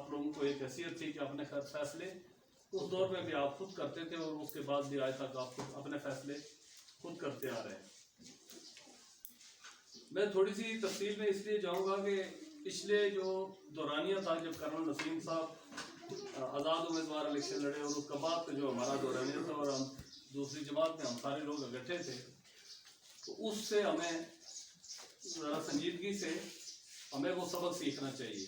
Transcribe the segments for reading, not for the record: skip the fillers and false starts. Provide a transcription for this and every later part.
آپ لوگوں کو ایک حیثیت تھی کہ اپنے فیصلے اس دور میں بھی آپ خود کرتے تھے اور اس کے بعد بھی آج تک آپ خود اپنے فیصلے خود کرتے آ رہے ہیں. میں تھوڑی سی تفصیل میں اس لیے جاؤں گا کہ پچھلے جو دورانیہ تھا جب کرنل نسیم صاحب آزاد امیدوار الیکشن لڑے اور اس کے بعد کا جو ہمارا دورانیہ تھا اور ہم دوسری جماعت میں ہم سارے لوگ اکٹھے تھے تو اس سے ہمیں ذرا سنجیدگی سے ہمیں وہ سبق سیکھنا چاہیے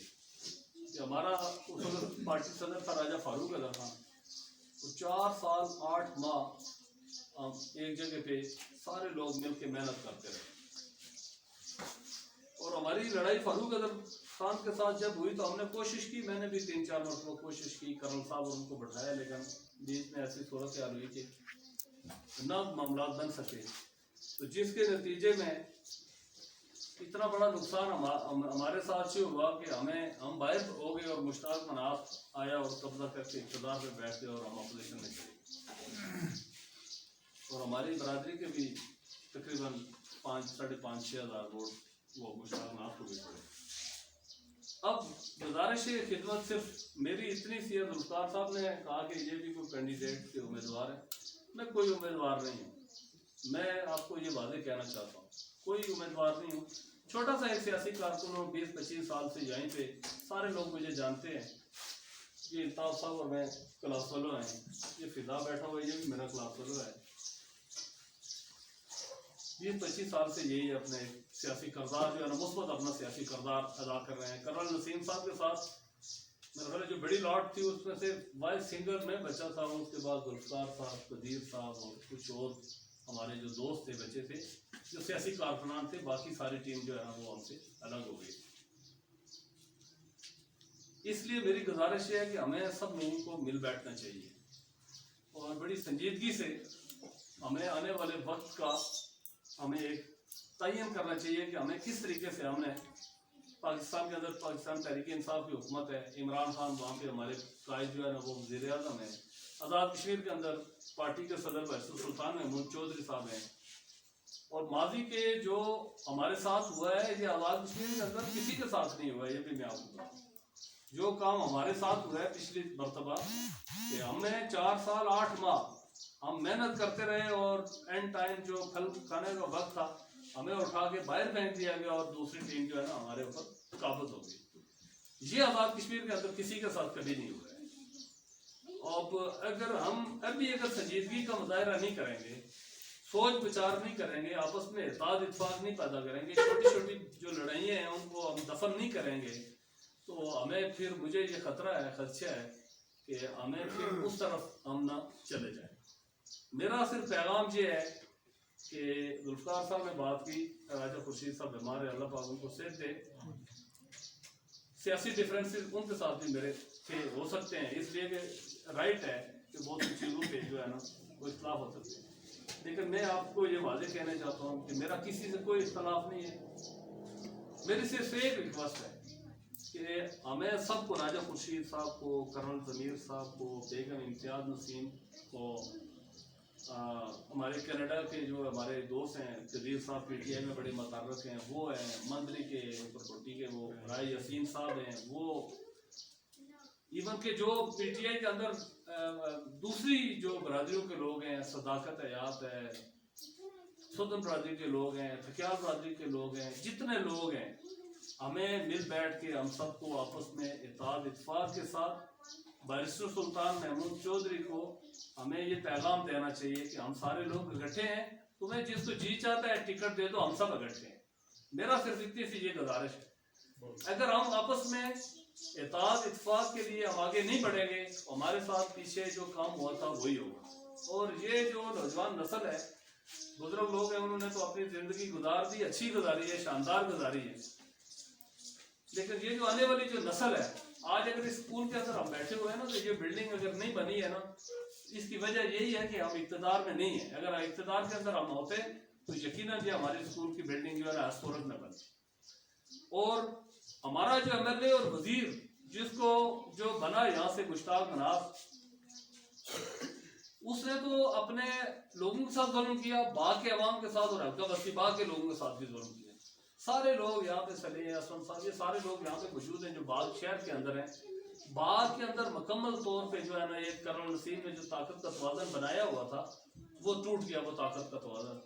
کہ ہمارا اس وقت پارٹی صدر تھا راجہ فاروق اعظم خان. تو 4 سال 8 ماہ ہم ایک جگہ پہ سارے لوگ مل کے محنت کرتے رہے اور ہماری لڑائی فاروق اعظم خان کے ساتھ جب ہوئی تو ہم نے کوشش کی, میں نے بھی 3-4 مرتبہ کوشش کی, کرنل صاحب اور ان کو بٹھایا, لیکن بیچ میں ایسی صورتحال ہوئی کہ نہ معاملات بن سکے. تو جس کے نتیجے میں اتنا بڑا نقصان ہمارے ساتھ سے ہوا کہ ہم باہر ہو گئے اور مشتاق مناف آیا اور قبضہ کر کے اقتدار پہ بیٹھ گئے اور ہم اپوزیشن میں چلے. اور ہماری برادری کے بھی تقریباً 5,500-6 ہزار ووٹ وہ مشتاق مناف کو بھی پڑے. اب گزارش خدمت صرف میری اتنی سی ہے. ذوالفقار صاحب نے کہا کہ یہ بھی کوئی کینڈیڈیٹ کے امیدوار ہے. میں کوئی امیدوار نہیں ہوں. میں آپ کو یہ واضح کہنا چاہتا ہوں کوئی امیدوار نہیں ہوں. چھوٹا سا ایک سیاسی کارکن ہوں, 20-25 سال سے یہیں پہ سارے لوگ مجھے جانتے ہیں. یہ الطاف صاحب اور میں کلاس فیلو ہیں, یہ فضا بیٹھا ہوا ہے یہ بھی میرا کلاس فیلو ہے. 20-25 سال سے یہی اپنے سیاسی کردار جو ہے نا مثبت اپنا سیاسی کردار ادا کر رہے ہیں. کرنل نسیم صاحب کے ساتھ میرا خیال ہے جو بڑی لاٹ تھی اس میں سے وائس سنگر میں بچا تھا, اس کے بعد ذوالفقار صاحب, قدیر صاحب اور کچھ اور ہمارے جو دوست تھے بچے تھے جو سیاسی کارکنان تھے. باقی ساری ٹیم جو ہے نا وہ ہم سے الگ ہو گئی. اس لیے میری گزارش یہ ہے کہ ہمیں سب لوگوں کو مل بیٹھنا چاہیے اور بڑی سنجیدگی سے ہمیں آنے والے وقت کا ہمیں ایک تعین کرنا چاہیے کہ ہمیں کس طریقے سے ہم نے پاکستان کے اندر پاکستان تحریک انصاف کی حکومت ہے, عمران خان وہاں پہ ہمارے قائد جو ہے نا وہ وزیر اعظم ہے, آزاد کشمیر کے اندر پارٹی کے صدر بحث سلطان محمود چودھری صاحب ہیں. اور ماضی کے جو ہمارے ساتھ ہوا ہے یہ آزاد کشمیر کے اندر کسی کے ساتھ نہیں ہوا ہے. یہ بھی میں آپ کو بتاؤں جو کام ہمارے ساتھ ہوا ہے پچھلی مرتبہ کہ ہمیں 4 سال 8 ماہ ہم محنت کرتے رہے اور اینڈ ٹائم جو پھل کھانے کا وقت تھا ہمیں اٹھا کے باہر پھینک دیا گیا اور دوسری ٹیم جو ہے نا ہمارے اوپر قابض ہو گئی. یہ آزاد کشمیر کے اندر کسی کے ساتھ کبھی نہیں ہوا ہے. اب اگر سنجیدگی کا مظاہرہ نہیں کریں گے, سوچ بچار نہیں کریں گے, آپس میں اتحاد اتفاق نہیں پیدا کریں گے, چھوٹی چھوٹی جو لڑائیاں ہیں ان کو ہم دفن نہیں کریں گے, تو ہمیں پھر مجھے یہ خدشہ ہے کہ ہمیں پھر اس طرف ہم نہ چلے جائیں. میرا صرف پیغام یہ ہے کہ ذوالفقار صاحب نے بات کی, راجہ خورشید صاحب بیمار ہے, اللہ پاک ان کو صحت دے. سیاسی ڈفرینسز ان کے ساتھ بھی میرے تھے, ہو سکتے ہیں, اس لیے کہ رائٹ ہے کہ بہت سی چیزوں پہ جو ہے نا وہ اختلاف ہو سکتے ہیں. لیکن میں آپ کو یہ واضح کہنا چاہتا ہوں کہ میرا کسی سے کوئی اختلاف نہیں ہے. میری صرف ایک ریکویسٹ ہے کہ ہمیں سب کو, راجہ خورشید صاحب کو, کرنل ضمیر صاحب کو, بیگم امتیاز نسیم کو, ہمارے کینیڈا کے جو ہمارے دوست ہیں قدیر صاحب پی ٹی آئی میں بڑے متعارف ہیں وہ ہیں, مندری کے اوپر کوٹی کے وہ رائے یاسین صاحب ہیں, وہ ایون کہ جو پی ٹی آئی کے اندر دوسری جو برادریوں کے لوگ ہیں, صداقت حیات ہے, سدن برادری کے لوگ ہیں, تھکیال برادری کے لوگ ہیں, جتنے لوگ ہیں ہمیں مل بیٹھ کے ہم سب کو آپس میں اتحاد اتفاق کے ساتھ بیرسٹر سلطان محمود چودھری کو ہمیں یہ پیغام دینا چاہیے کہ ہم سارے لوگ اکٹھے ہیں, تمہیں جس کو جی چاہتا ہے ٹکٹ دے دو, ہم سب اکٹھے ہیں. میرا صرف اتنی سی یہ گزارش ہے. اگر ہم آپس میں اتحاد اتفاق کے لیے ہم آگے نہیں بڑھیں گے, ہمارے ساتھ پیچھے جو کام ہوا تھا وہی ہوگا. اور یہ جو نوجوان نسل ہے, بزرگ لوگ ہیں, انہوں نے تو اپنی زندگی گزار دی, اچھی گزاری ہے, شاندار گزاری ہے. لیکن یہ جو آنے والی جو نسل ہے, آج اگر اس اسکول کے اندر ہم بیٹھے ہوئے ہیں نا, تو یہ بلڈنگ اگر نہیں بنی ہے نا, اس کی وجہ یہی ہے کہ ہم اقتدار میں نہیں ہیں. اگر اقتدار کے اندر ہم ہوتے تو یقیناً یہ ہمارے اسکول کی بلڈنگ جو ہے نا صورت میں بنتی. اور ہمارا جو ایم ایل اے اور وزیر جس کو جو بنا یہاں سے مشتاق مناف, اس نے تو اپنے لوگوں کے ساتھ ظلم کیا, باغ کے عوام کے ساتھ, اور حلقہ بستی باغ کے لوگوں کے ساتھ بھی ظلم کیا. سارے لوگ یہاں پہ چلے ہیں, اسلم صاحب, یہ سارے لوگ یہاں پہ موجود ہیں جو باغ شہر کے اندر ہیں. बाहर के अंदर मुकम्मल तौर पे जो है ना एक कर्नल नसीम ने जो ताकत का तवाज़ुन बनाया हुआ था वो टूट गया, वो ताकत का तवाज़ुन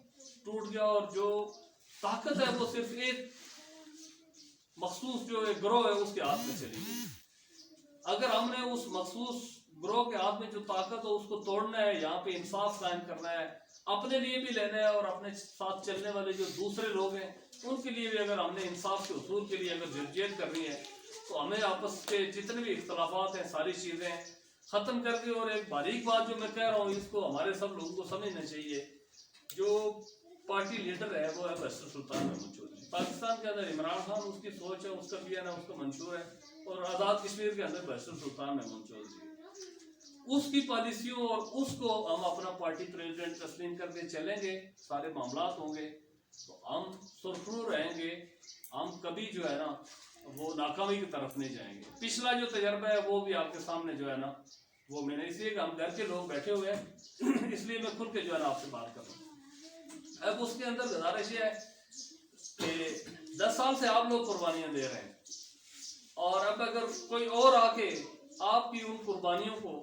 टूट गया। और जो ताकत है वो सिर्फ एक मखसूस जो एक ग्रोह है उसके हाथ में चली गई। अगर हमने उस मखसूस ग्रोह के हाथ में जो ताकत है उसको तोड़ना है, यहाँ पे इंसाफ कायम करना है, अपने लिए भी लेना है और अपने साथ चलने वाले जो दूसरे लोग हैं उनके लिए भी अगर हमने इंसाफ के उसूल के लिए अगर जद्दोजहद करनी है तो हमें आपस के जितने भी इख्तलाफात हैं सारी चीज़ें ख़त्म करके, और एक बारीक बात जो मैं कह रहा हूँ इसको हमारे सब लोगों को समझना चाहिए, जो पार्टी लीडर है वो है बैरिस्टर सुल्तान महमूद चौधरी। पाकिस्तान के अंदर इमरान खान उसकी सोच है, उसका पीएन है, उसका मंशूर है, और आज़ाद कश्मीर के अंदर बैरिस्टर सुल्तान महमूद चौधरी उसकी पॉलिसियों और उसको हम अपना पार्टी प्रेसिडेंट तस्लीम करके चलेंगे, सारे मामलात होंगे तो हम सुरखरू रहेंगे, हम कभी जो है ना वो नाकामी की तरफ नहीं जाएंगे। पिछला जो तजर्बा है वो भी आपके सामने जो है ना वो मैंने, इसलिए कि हम घर के लोग बैठे हुए हैं इसलिए मैं खुल के जो है ना आपसे बात कर रहा हूँ। अब उसके अंदर गुजारिश है कि 10 साल से आप लोग कुर्बानियां दे रहे हैं, और अब अगर कोई और आके आपकी उन कुर्बानियों को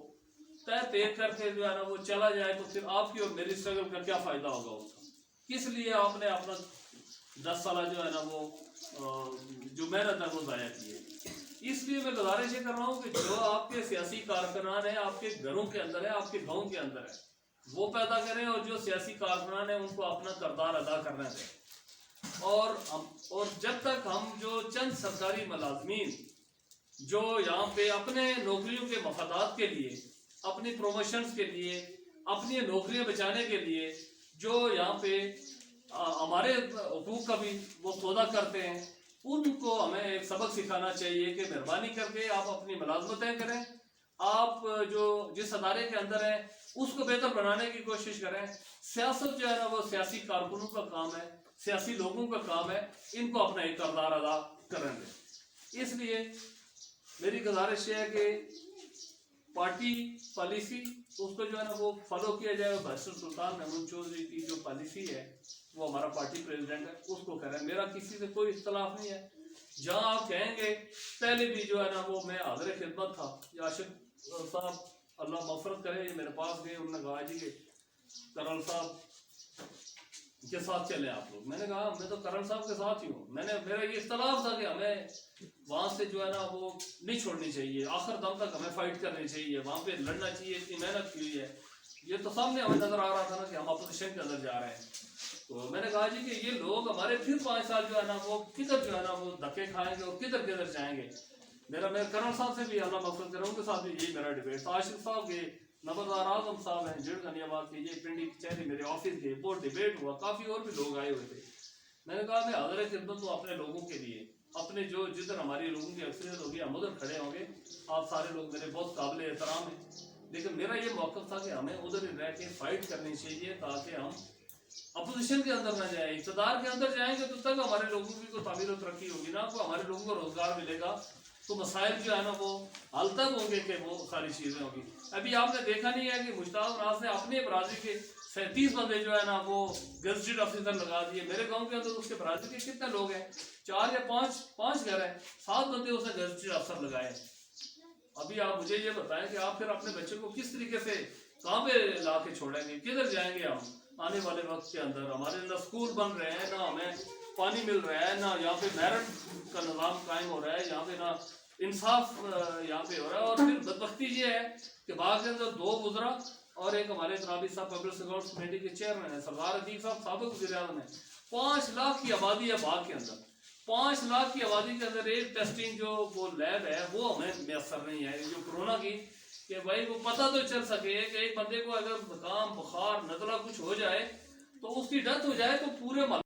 तय करके जो है ना वो चला जाए तो फिर आपकी और मेरी स्ट्रगल का क्या फायदा होगा उसका? किस लिए आपने अपना 10 साल जो है ना वो जो मेहनत है वो ज़ाया की है? इसलिए मैं गुजारिश कर रहा हूँ कि जो आपके सियासी कारकुनान है आपके घरों के अंदर है, आपके गाँव के अंदर है, वो पैदा करें, और जो सियासी कारकुनान है उनको अपना किरदार अदा करना दें। और जब तक हम जो चंद सरकारी मुलाजमीन जो यहाँ पे अपने नौकरियों के मफादात के लिए, अपनी प्रोमोशंस के लिए, अपनी नौकरियां बचाने के लिए जो यहाँ पे हमारे हुकूक का भी वो सौदा करते हैं, उनको हमें एक सबक सिखाना चाहिए कि मेहरबानी करके आप अपनी मुलाजमतें करें, आप जो जिस अदारे के अंदर है उसको बेहतर बनाने की कोशिश करें। सियासत जो है ना वो सियासी कारकुनों का काम है, सियासी लोगों का काम है, इनको अपना एक किरदार अदा करेंगे। इसलिए मेरी गुजारिश है कि पार्टी पॉलिसी उसको जो है ना वो फॉलो किया जाए। बैरिस्टर सुल्तान महमूद चौधरी की जो पॉलिसी है वो हमारा पार्टी प्रेसिडेंट है उसको करें, मेरा किसी से कोई इख्तलाफ नहीं है। जहाँ आप कहेंगे, पहले भी जो है ना वो मैं हाज़िर खिदमत था, याशिक साहब अल्लाह मफ़रत करे, ये मेरे पास गए, उन्होंने कहा जी कि कर्नल साहब के साथ चले आप लोग। मैंने कहा मैं तो कर्नल साहब के साथ ही हूँ, मेरा ये इख्तलाफ था कि हमें वहाँ से जो है ना वो नहीं छोड़नी चाहिए, आखिर दम तक हमें फाइट करनी चाहिए, वहाँ पे लड़ना चाहिए, इतनी मेहनत की हुई है, ये तो सामने हमें नजर आ रहा था ना कि हम अपोजिशन के अंदर जा रहे हैं। तो मैंने कहा जी कि ये लोग हमारे फिर 5 साल जो है ना वो किधर जो है ना वो धक्के खाएंगे और किधर किधर जाएंगे। मेरा कर्नल साहब से भी अल्लाह मफरत करे, उनके साथ भी यही मेरा डिबेट था। आशिक साहब के नंबरदार आजम साहब हैं जेड़ गनियाबाद के, ये पिंडी कचहरी मेरे ऑफिस के, वो डिबेट हुआ, काफ़ी और भी लोग आए हुए थे। मैंने कहा मैं हाज़िर खिदमत हूँ अपने लोगों के लिए, अपने जो जिधर हमारी लोगों की अक्सरियत होगी हम उधर खड़े होंगे, आप सारे लोग मेरे बहुत काबिल एहतराम हैं, लेकिन मेरा ये मौक़िफ़ था कि हमें उधर ही रह के फाइट करनी चाहिए ताकि हम अपोजिशन के अंदर न जाए। इक़्तिदार के अंदर जाएंगे तो तक हमारे लोगों की कोई तामीर और तरक्की होगी ना, को हमारे लोगों को रोजगार मिलेगा, तो मसाइल जो है ना वो हल तक होंगे कि वो सारी चीज़ें होंगी। अभी आपने देखा नहीं है कि मुश्ताक नाज ने अपने बरादरी के 37 बंदे जो है ना वो गजटेड ऑफिसर लगा दिए। मेरे गांव के अंदर उसके बरादरी के कितने लोग हैं, 4 या 5 घर हैं, 7 बंदे उसने गजटेड अफसर लगाए। अभी आप मुझे ये बताएं कि आप फिर अपने बच्चों को किस तरीके से कहाँ पे ला के छोड़ेंगे, किधर जाएंगे हम आने वाले वक्त के अंदर? हमारे ना स्कूल बन रहे हैं, ना हमें पानी मिल रहा है, ना यहाँ पे मेरिट का निज़ाम कायम हो रहा है, यहाँ पे ना इंसाफ यहाँ पे हो रहा है। और फिर बदबख्ती ये है कि बाग के अंदर 2 गुजरा और एक हमारे जनाबी साहब पब्लिक अकाउंट्स कमेटी के चेयरमैन है सरदार अदीक साहब, साबिक वज़ीर-ए-आज़म है। 5 लाख की आबादी है बाग के अंदर, 5 लाख की आबादी के अंदर एक टेस्टिंग जो वो लैब है वो हमें मैसर नहीं है, जो कोरोना की, कि भाई वो पता तो चल सके कि एक बंदे को अगर जुकाम बुखार नज़ला कुछ हो जाए तो उसकी डेथ हो जाए तो पूरे